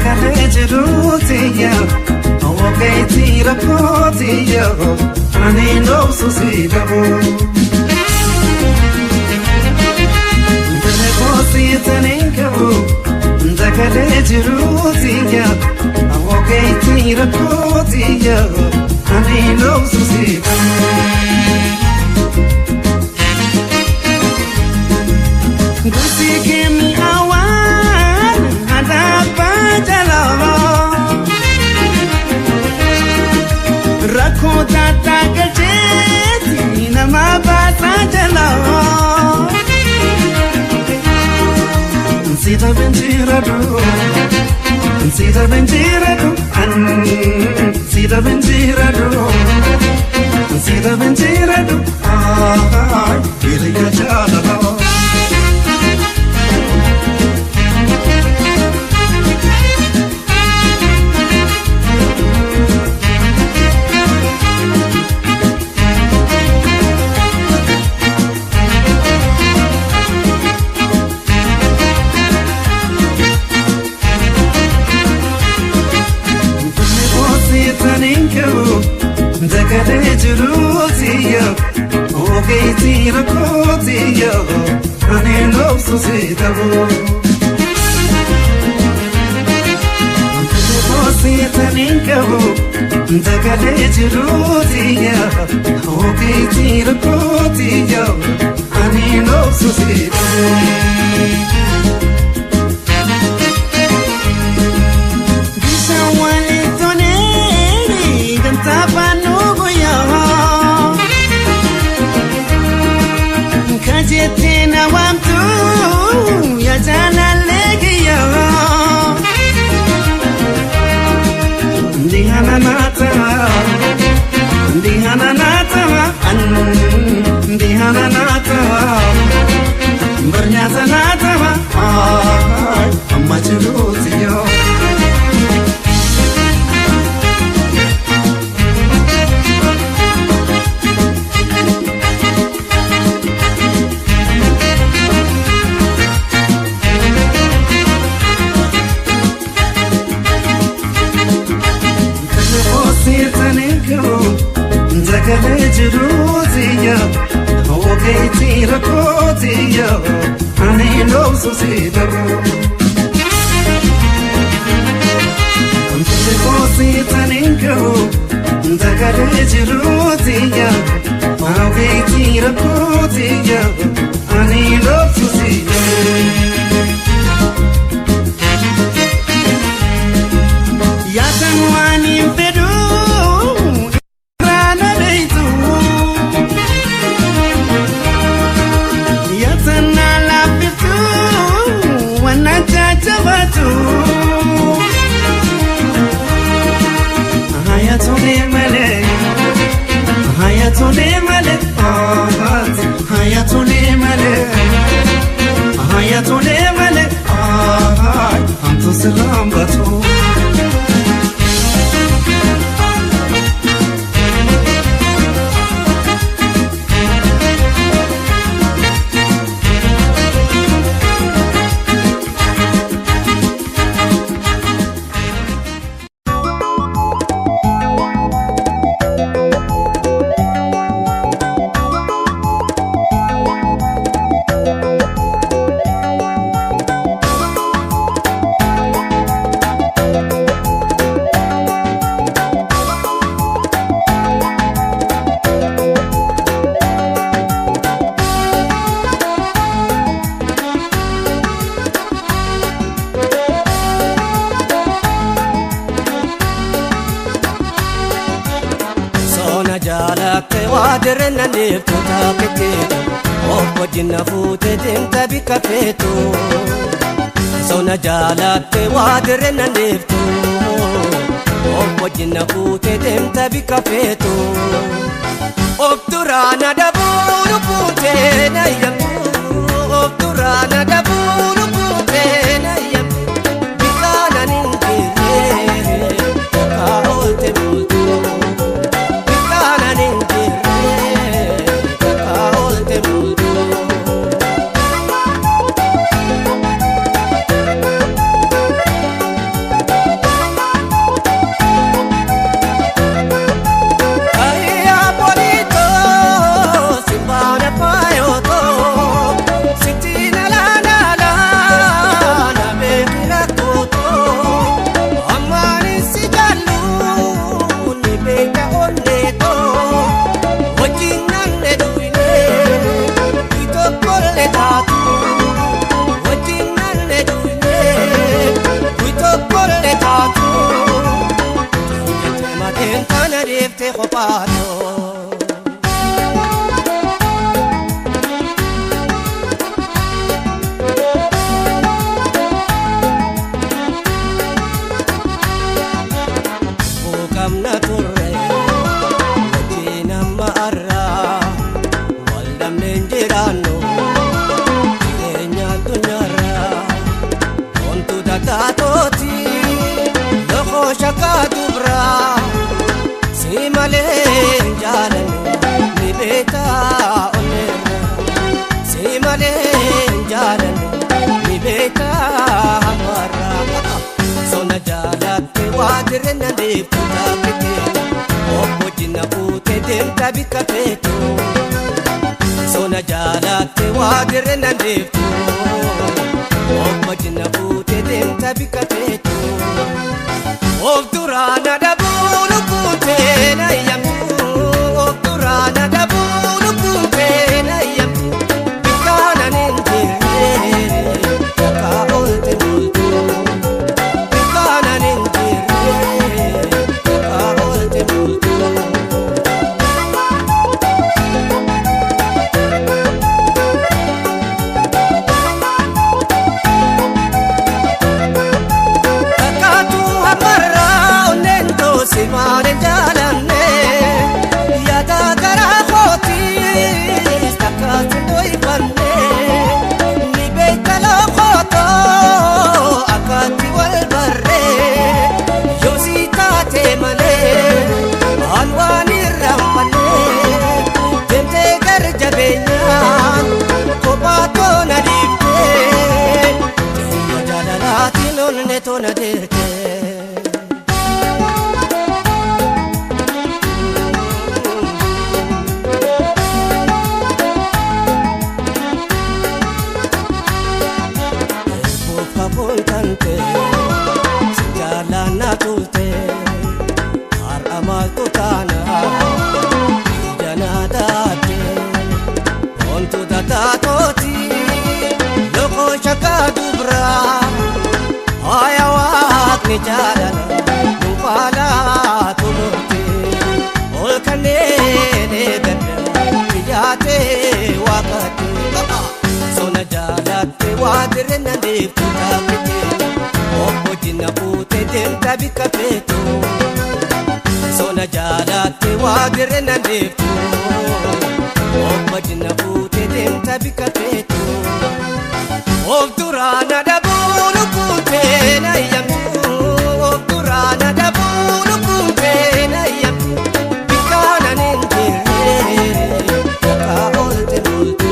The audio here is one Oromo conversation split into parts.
Zakarejirutia, okay, tira potia, ani no susidabo. Dene kosi taninkabu, Zakarejirutia, okay, tira potia, ani no susidabo. Gusi kimi awan, adapa jalava. Rakho tata gajeti, nama basa jalava. Sita benjiradu, sita benjiradu, sita benjiradu, sita benjiradu. Ah, iriya jalava. Zakarejirutia, okay, tira potia, ani no susidabo. Zakarejirutia, okay, tira potia, ani no susidabo. Kajetina wamtu ya jana legiya Dihana nata Dihana nata Dihana nata Bernyata nata Amma churutiyo Zakarejirutia, okay, tira potia, ani no susidabo. Zakarejirutia, okay, tira potia, ani no susidabo. Yatamwani mpedu. Hayatone male, hayatone male, hayatone male, antu salam batu. Wadirna niftu taakiteetu Wajjina fuute deemta bika feetu Sona jaalatte wadirna niftu Wajjina fuute deemta bika feetu Obduraana dabuuru fuute nayyamtu Obduraana dabuuru fuute nayyamtu Bikaana ninjirree Kaa oolte bultu Bikaana ninjirree Kaa oolte bultu jettee kophaatoo. Buuqamna turre wajjin amma arraa wal dhabneen jiraannu jireenya addunyaarraa wantu dagaatooti lokoo shakkaa dubraa si malee jaalannu ni beekaa onneerra si malee jaalannu ni beekaa hamarraa sona jaalatte waa jireenya deebtu taapite obbo jinna fuute deemta bikka feetu sona jaalatte waa jireenya deebtu obbo jinna fuute deemta bikka feetu of duraana dhabuu lubbuutee na yamtu of duraana dhabuu lubbuutee na yamtu bikkaanan hin jirre takkaa oolte bultu bikkaanan hin jirre takkaa oolte bultu. Simane jalanne yada gara khoti takat boy banne ni betala khoto akati wal barre yosita te male anwani ramane tente gar jabenya kopato na dipte jalalati non ne to na dirte. Sinjalana tulte har amal tutana jana date ontu data toti loko shaka dubra ayawat ni jalana nupala tumuti ol kane ne gadda tiyate wakati sona jalatte wadirna deebtu taapite obbo jinna fuute deemta bikka feetu sona jaalatte wadirna deebtu obbo jinna fuute deemta bikka feetu of duraana dhabuu lubbuutee na yamtu of duraana dhabuu lubbuutee na yamtu bikkaanan hin jirre takkaa oolte bultu.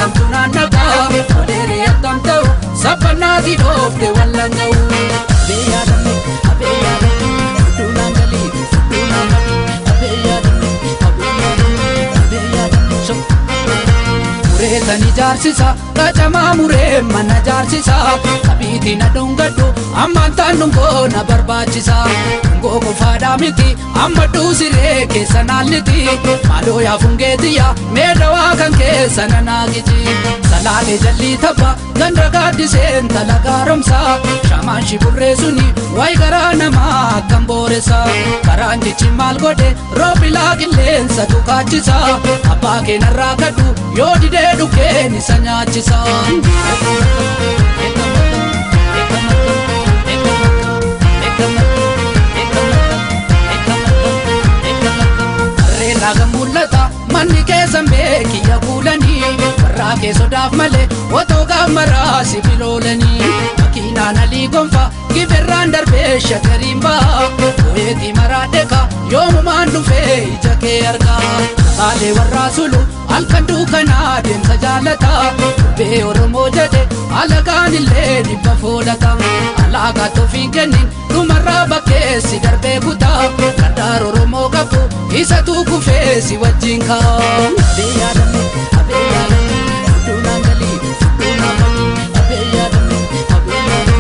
kamtu naannaka odeere attam ta'u sabbanaati dhoofte wallan ga'u abee yaadame fuduu naan galii fuduu naan galii abee yaadame mureetan ijaarsisa qacamaa muree mana jaarsisa abiitii na dhungadhu ammaan taan dhungoo na barbaachisa dhungoo qofaadhaa miti amma dhuusiree keessa naalliti maaloo yaa fungeetiyya meedawaa kan keessa na naagiti salaalee jallii tabba ganda gaaddiseen tala gaaromsaa shamaan shiburree suni wayi garaa namaa akkam booressa karaan jechi maal godhe roobilaa qilleensa tukaachisa abbaa keenarraa kadhu yoo didee dhukkeen isa nyaachisa harreen raaga mul'ata manni keessan beekiyya kuulanii warraa kee sodaaf malee otoo gaammaraa sibiloolanii makiinaan alii gonfa giberraan darbee shagariin ba'a bo'eetii maraadheka yoomumaan dhufee ija kee argaa saalee warraa sulu halkan duukanaa deemsa jaalata dubbee oromoo jedhe alagaan illee dhibba foolata alaagaa toofiin kennin dhumarraa bakkeessi darbee kutaa gaddaar oromoo qabu isatu kufee si wajjin kaa abee yaadame fuduu naan galii fuduu naan galii abee yaadame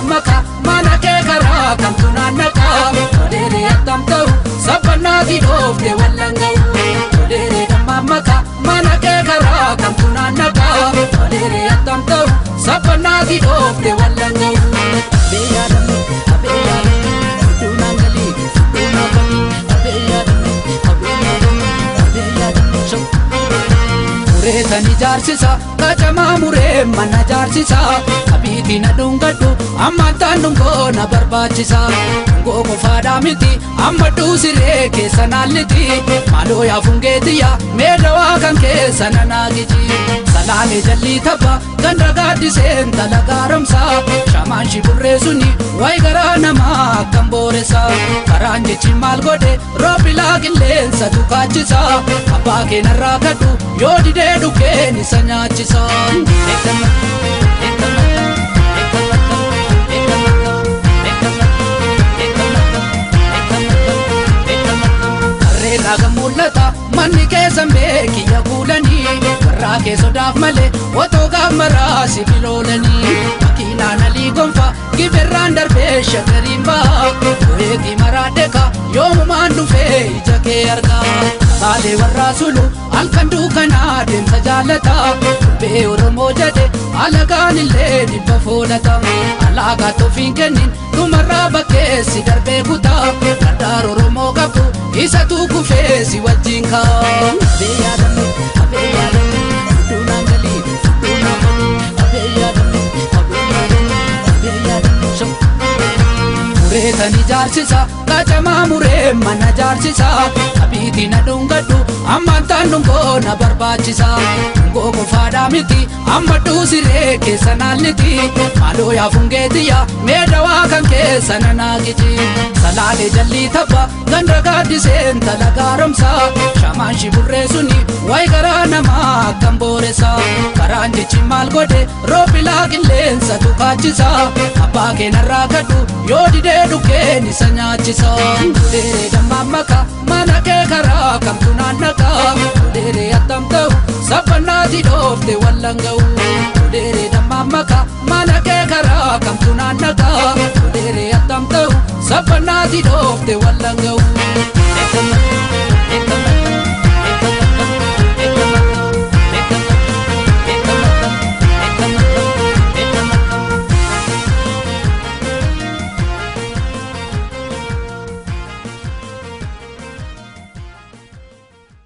maka mana kee karaa kamtu naannaka odeere attam ta'u sabbanaati dhoofte wallan ga'u odeere maka mana kee karaa kamtu naannaka odeere attam ta'u sabbanaati dhoofte wallan ga'u abee yaadame fuduu naan galii fuduu naan galii abee yaadame mureetan ijaarsisa qacamaa muree mana jaarsisa abiitii na dhungadhu ammaan taan dhungoo na barbaachisa dhungoo qofaadhaa miti amma dhuusiree keessa naalliti maaloo yaa fungeetiyya meedawaa kan keessa na naagiti salaalee jallii tabba ganda gaaddiseen tala gaaromsaa shamaan shiburree suni wayi garaa namaa akkam booressa karaan jechi maal godhe roobilaa qilleensa tukaachisa abbaa keenarraa kadhu yoo didee dhukkeen isa nyaachisa harreen raaga mul'ata manni keessan beekiyya kuulanii warraa kee sodaaf malee otoo gaammaraa sibiloolanii makiinaan alii gonfa giberraan darbee shagariin ba'a bo'eetii maraadheka yoomumaan dhufee ija kee argaa saalee warraa sulu halkan duukanaa deemsa jaalata dubbee oromoo jedhe alagaan illee dhibba foolata alaagaa toofiin kennin dhumarraa bakkeessi darbee kutaa gaddaar oromoo qabu isatu kufee si wajjin kaa abee yaadame fuduu naan galii fuduu naan galii abee yaadame mureetan ijaarsisa qacamaa muree mana jaarsisa abiitii na dhungadhu ammaan taan dhungoo na barbaachisa dhungoo qofaadhaa miti amma dhuusiree keessa naalliti maaloo yaa fungeetiyya meedawaa kan keessa na naagiti salaalee jallii tabba ganda gaaddiseen tala gaaromsaa shamaan shiburree suni wayi garaa namaa akkam booressa karaan jechi maal godhe roobilaa qilleensa tukaachisa abbaa keenarraa kadhu yoo didee dhukkeen isa nyaachisa odeere maka mana kee karaa kamtu naannaka odeere attam ta'u sabbanaati dhoofte wallan ga'u odeere maka mana kee karaa kamtu naannaka odeere attam ta'u sabbanaati dhoofte wallan ga'u